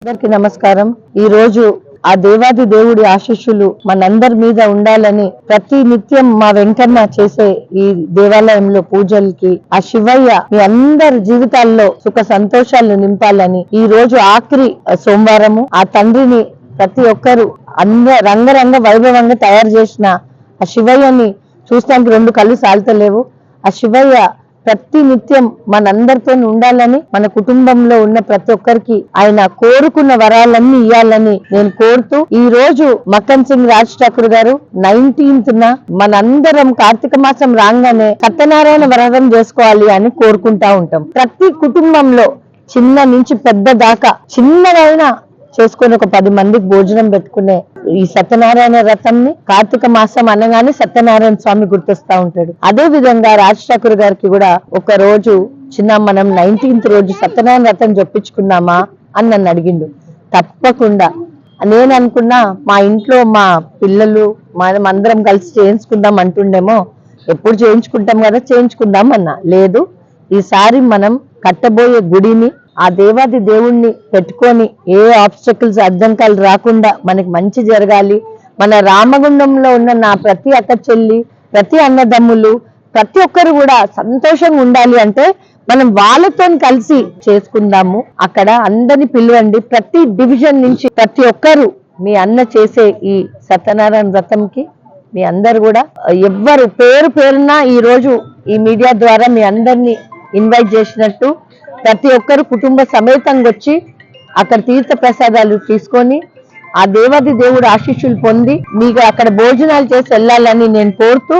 అందరికి నమస్కారం। ఈ రోజు ఆ దేవాది దేవుడి ఆశీస్సులు మనందరి మీద ఉండాలని ప్రతి నిత్యం మా వెంకన్న చేసే ఈ దేవాలయంలో పూజలకి ఆ శివయ్య మీ అందరి జీవితాల్లో సుఖ సంతోషాలు నింపాలని ఈ రోజు ఆఖరి సోమవారము ఆ తండ్రిని ప్రతి ఒక్కరు రంగరంగ వైభవంగా తయారు చేసిన ఆ శివయ్యని చూస్తానికి రెండు కళ్ళు సాల్తలేవు। ఆ శివయ్య ప్రతి నిత్యం మనందరితో ఉండాలని మన కుటుంబంలో ఉన్న ప్రతి ఒక్కరికి ఆయన కోరుకున్న వరాలన్నీ ఇవ్వాలని నేను కోరుతూ ఈ రోజు మక్కన్ సింగ్ రాజ్ ఠాకూర్ గారు 19th మనందరం కార్తీక మాసం రాగానే సత్యనారాయణ వ్రతం చేసుకోవాలి అని కోరుకుంటా ఉంటాం। ప్రతి కుటుంబంలో చిన్న నుంచి పెద్ద దాకా చిన్నదైనా చేసుకుని ఒక 10 మందికి భోజనం పెట్టుకునే ఈ సత్యనారాయణ వ్రతంని కార్తీక మాసం అనగానే సత్యనారాయణ స్వామి గుర్తొస్తా ఉంటాడు। అదే విధంగా రాజ్ ఠాకూర్ గారికి కూడా ఒక రోజు చిన్న మనం 19th రోజు సత్యనారాయణ వ్రతం జొప్పించుకున్నామా అని నన్ను అడిగిండు। తప్పకుండా నేను అనుకున్నా మా ఇంట్లో మా పిల్లలు మనం అందరం కలిసి చేయించుకుందాం అంటుండేమో, ఎప్పుడు చేయించుకుంటాం కదా చేయించుకుందాం అన్నా। లేదు, ఈసారి మనం కట్టబోయే గుడిని ఆ దేవాది దేవుణ్ణి పెట్టుకొని ఏ ఆబ్స్టకిల్స్ అడ్డంకాలు రాకుండా మనకి మంచి జరగాలి, మన రామగుండంలో ఉన్న నా ప్రతి అక్క చెల్లి ప్రతి అన్నదమ్ములు ప్రతి ఒక్కరు కూడా సంతోషంగా ఉండాలి అంటే మనం వాళ్ళతో కలిసి చేసుకుందాము। అక్కడ అందరిని పిలవండి, ప్రతి డివిజన్ నుంచి ప్రతి ఒక్కరు మీ అన్న చేసే ఈ సత్యనారాయణ వ్రతంకి మీ అందరు కూడా ఎవ్వరు పేరు పేరున ఈ రోజు ఈ మీడియా ద్వారా మీ అందరినీ ఇన్వైట్ చేసినట్టు ప్రతి ఒక్కరు కుటుంబ సమేతంగా వచ్చి అక్కడ తీర్థ ప్రసాదాలు తీసుకొని ఆ దేవాది దేవుడు ఆశీస్సులు పొంది మీకు అక్కడ భోజనాలు చేసి వెళ్ళాలని నేను కోరుతూ